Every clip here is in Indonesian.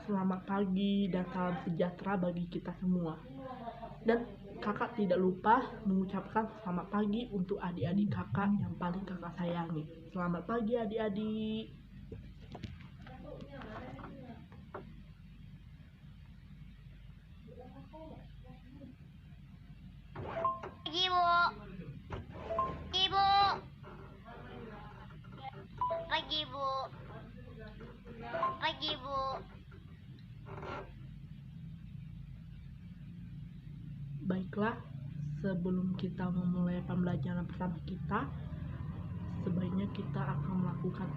selamat pagi dan salam sejahtera bagi kita semua. Dan kakak tidak lupa mengucapkan selamat pagi untuk adik-adik kakak yang paling kakak sayangi. Selamat pagi adik-adik. Pagi Bu. Ibu. Pagi Bu. Pagi Bu. Baiklah, sebelum kita memulai pembelajaran pertama kita, sebaiknya kita akan melakukan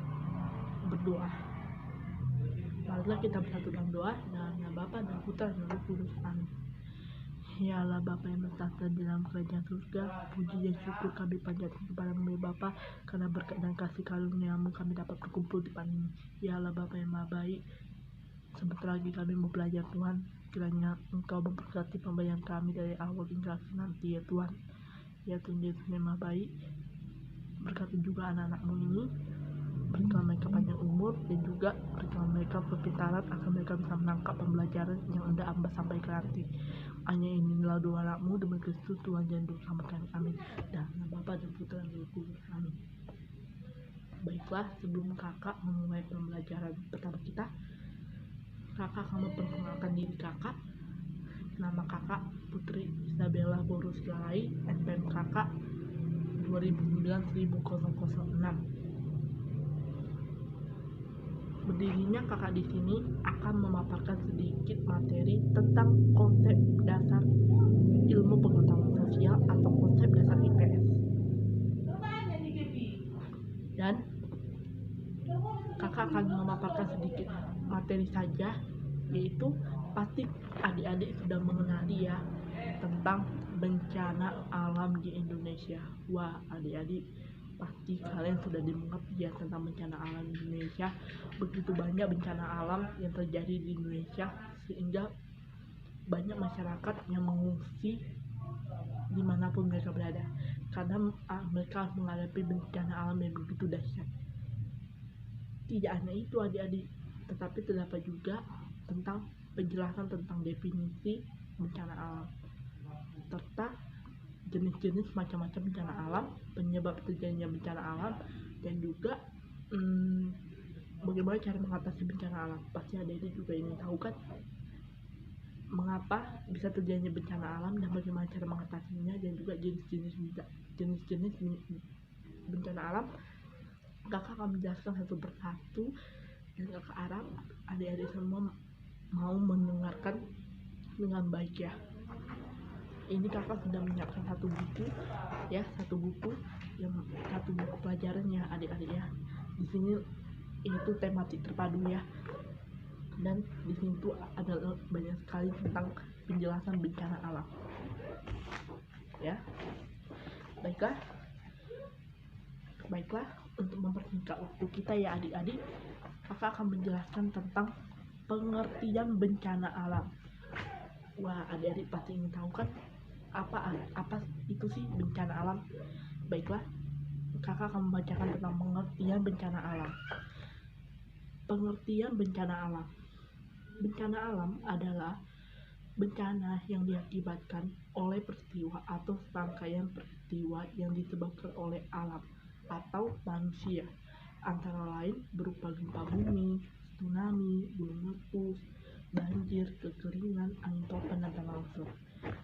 berdoa. Marilah kita bersatu dalam doa. Nama Bapa dan Putra dan Roh Kudus. Amin. Ya Allah Bapa yang bertahta di dalam kerajaan surga, puji dan syukur kami panjatkan kepada-Mu Bapa, karena berkat dan kasih karunia-Mu kami dapat berkumpul di depan ini. Ya Allah Bapa yang Maha Baik, sebentar lagi kami mau belajar Tuhan, kiranya Engkau memberkati pembelajaran kami dari awal hingga akhir nanti ya Tuhan. Ya Tuhan Yesus yang Maha Baik, berkati juga anak-anak-Mu ini, berikan mereka panjang umur dan juga berikan mereka kepintaran agar mereka bisa menangkap pembelajaran yang Anda sampaikan nanti. Hanya inilah doa anak-Mu demi Kristus Tuhan dan Juru Selamat kami. Amin. Dan nama Bapa dan Putra dan Roh Kudus. Amin. Baiklah, sebelum kakak memulai pembelajaran pertama kita, kakak akan memperkenalkan diri kakak. Nama kakak Putri Isabella Borus Galai, NPM kakak 2009-1006. Berdirinya kakak di sini akan memaparkan sedikit materi tentang konsep dasar ilmu pengetahuan sosial atau konsep dasar IPS. Dan kakak akan memaparkan sedikit materi saja, yaitu pasti adik-adik sudah mengenali ya tentang bencana alam di Indonesia. Wah, adik-adik pasti kalian sudah mengerti ya tentang bencana alam di Indonesia. Begitu banyak bencana alam yang terjadi di Indonesia sehingga banyak masyarakat yang mengungsi dimanapun mereka berada karena mereka menghadapi bencana alam yang begitu dahsyat. Tidak hanya itu adik-adik, tetapi terdapat juga tentang penjelasan tentang definisi bencana alam serta jenis-jenis macam-macam bencana alam, penyebab terjadinya bencana alam, dan juga bagaimana cara mengatasi bencana alam. Pasti adik-adik juga ingin tahu kan mengapa bisa terjadinya bencana alam dan bagaimana cara mengatasinya, dan juga jenis-jenis bencana alam. Kakak akan menjelaskan satu persatu dan kakak harap adik-adik semua mau mendengarkan dengan baik ya. Ini kakak sudah menyiapkan satu buku pelajaran ya adik-adik ya. Di sini itu tematik terpadu ya. Dan di sini tuh ada banyak sekali tentang penjelasan bencana alam. Ya. Baiklah, untuk mempersingkat waktu kita ya adik-adik, kakak akan menjelaskan tentang pengertian bencana alam. Wah, adik-adik pasti ingin tahu kan apa itu sih bencana alam. Baiklah, kakak akan membacakan tentang pengertian bencana alam. Pengertian bencana alam. Bencana alam adalah bencana yang diakibatkan oleh peristiwa atau serangkaian peristiwa yang disebabkan oleh alam atau manusia, antara lain berupa gempa bumi, tsunami, gunung meletus, banjir, kekeringan, angin topan, dan tanah longsor.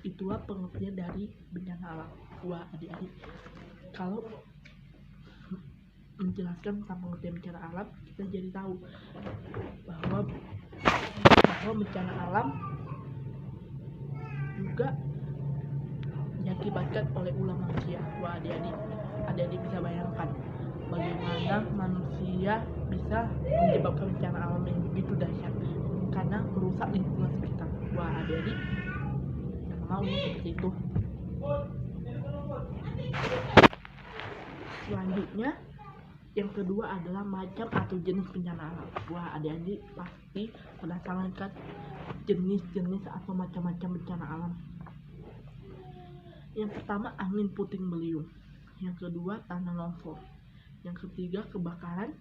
Itulah pengertian dari bencana alam. Wah adik-adik, kalau menjelaskan tentang pengertian bencana alam, kita jadi tahu bahwa bencana alam juga diakibatkan oleh ulah manusia. Wah adik-adik bisa bayangkan bagaimana manusia bisa menyebabkan bencana alam yang begitu dahsyat karena merusak lingkungan sekitar. Wah adik-adik mau seperti itu. Selanjutnya yang kedua adalah macam atau jenis bencana alam. Wah adik-adik pasti penasaran kan jenis-jenis atau macam-macam bencana alam. Yang pertama angin puting beliung, yang kedua tanah longsor, yang ketiga kebakaran,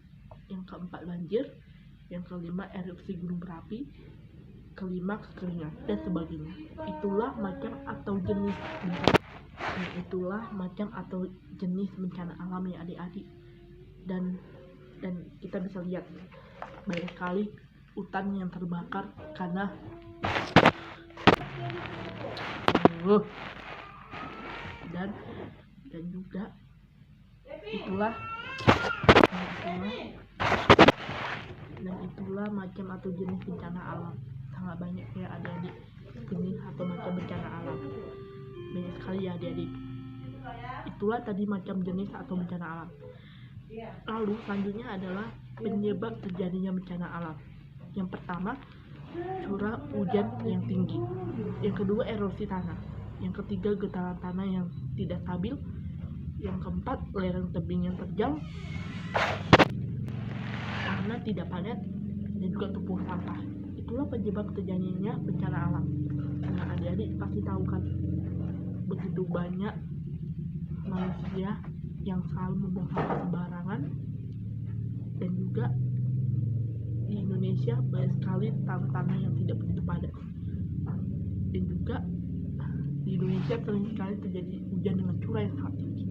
yang keempat banjir, yang kelima erupsi gunung berapi, kelima kekeringan, dan sebagainya. Itulah macam atau jenis bencana. Itulah macam atau jenis bencana alam ya adik-adik. Dan kita bisa lihat banyak sekali hutan yang terbakar karena dan juga itulah macam atau jenis bencana alam. Sangat banyak ya adik-adik, jenis atau macam bencana alam, banyak sekali ya adik-adik. Itulah tadi macam jenis atau bencana alam. Lalu selanjutnya adalah penyebab terjadinya bencana alam. Yang pertama, curah hujan yang tinggi. Yang kedua, erosi tanah. Yang ketiga, getaran tanah yang tidak stabil. Yang keempat, lereng tebing yang terjal, tanah tidak padat, dan juga tumpukan sampah. Itulah penyebab terjadinya bencana alam. Nah, adik-adik pasti tahu kan, begitu banyak manusia yang selalu membuang sampah sembarangan, dan juga di Indonesia banyak sekali tanah yang tidak begitu padat, dan juga di Indonesia sering sekali terjadi hujan dengan curah yang sangat tinggi.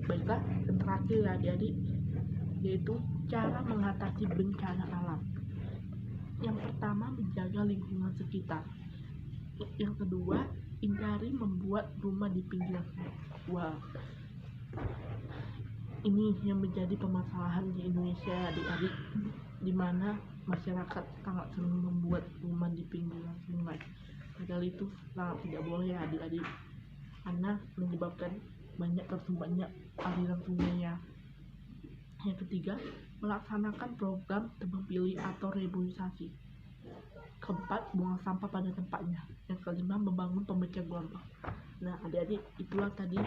Baiklah, yang terakhir ya adik-adik, yaitu cara mengatasi bencana alam. Yang pertama, menjaga lingkungan sekitar. Yang kedua, hindari membuat rumah di pinggiran sungai. Wah, ini yang menjadi permasalahan di Indonesia adik-adik, di mana masyarakat sangat sering membuat rumah di pinggiran sungai. Padahal itu sangat tidak boleh ya adik-adik, karena menyebabkan banyak tersumbatnya aliran sungainya. Yang ketiga, melaksanakan program tebang pilih atau reboisasi. Keempat, buang sampah pada tempatnya. Yang kelima, membangun pemecah gelombang. Nah adik-adik, itulah tadi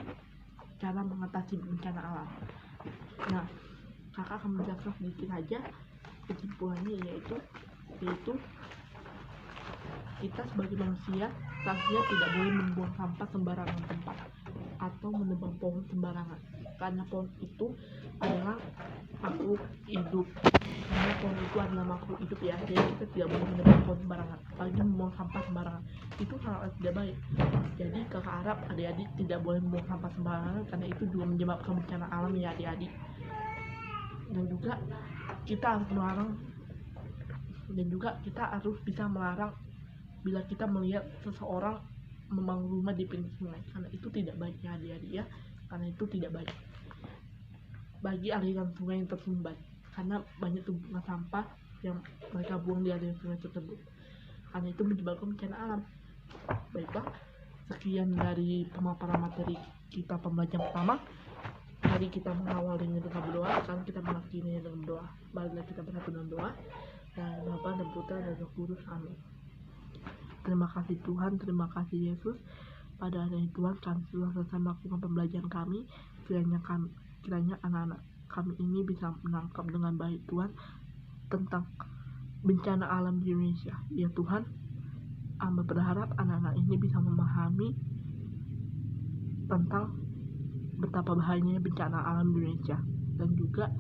cara mengatasi bencana alam. Nah, kakak akan menjelaskan sedikit saja kesimpulannya, yaitu kita sebagai manusia seharusnya tidak boleh membuang sampah sembarangan tempat atau menebang pohon sembarangan, karena pohon itu adalah makhluk hidup. Ya, jadi kita tidak boleh menebang pohon sembarangan, apalagi membuang sampah sembarangan, itu sangat tidak baik. Jadi kakak harap adik-adik tidak boleh membuang sampah sembarangan, karena itu juga menyebabkan bencana alam ya adik-adik. Dan juga kita harus bisa melarang bila kita melihat seseorang membangun rumah di pinggir sungai, karena itu tidak baik ya adik-adik ya, karena itu tidak baik bagi aliran sungai yang tersumbat, karena banyak tumpukan sampah yang mereka buang di aliran sungai tersebut, karena itu menyebabkan bencana alam. Baiklah, sekian dari pemaparan materi kita pembelajaran pertama. Tadi kita mengawalinya dengan berdoa, sekarang kita mengakhirinya dengan berdoa. Marilah kita bersatu dengan doa. Dan Bapa dan Putra dan Roh Kudus, amin. Terima kasih Tuhan, terima kasih Yesus. Pada hari ini Tuhan, kami sudah selesai melakukan pembelajaran kami. Kiranya anak-anak kami ini bisa menangkap dengan baik Tuhan tentang bencana alam di Indonesia. Ya Tuhan, hamba berharap anak-anak ini bisa memahami tentang betapa bahayanya bencana alam di Indonesia, dan juga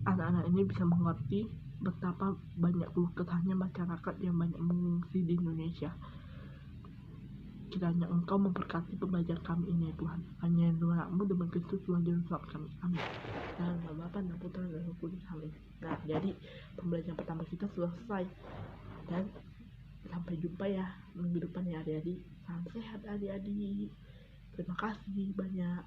anak-anak ini bisa mengerti betapa banyak keluh kesahnya masyarakat yang banyak mengungsi di Indonesia. Kiranya Engkau memberkati pembelajaran kami ini ya Tuhan. Hanya yang Tuhan-Mu demi Kristus Tuhan dan Tuhan kami, amin. Dan Bapa dan Putra dan Roh Kudus, amin. Nah, jadi pembelajaran pertama kita sudah selesai, dan sampai jumpa ya minggu depan ya adik-adik. Salam sehat adik-adik. Terima kasih banyak.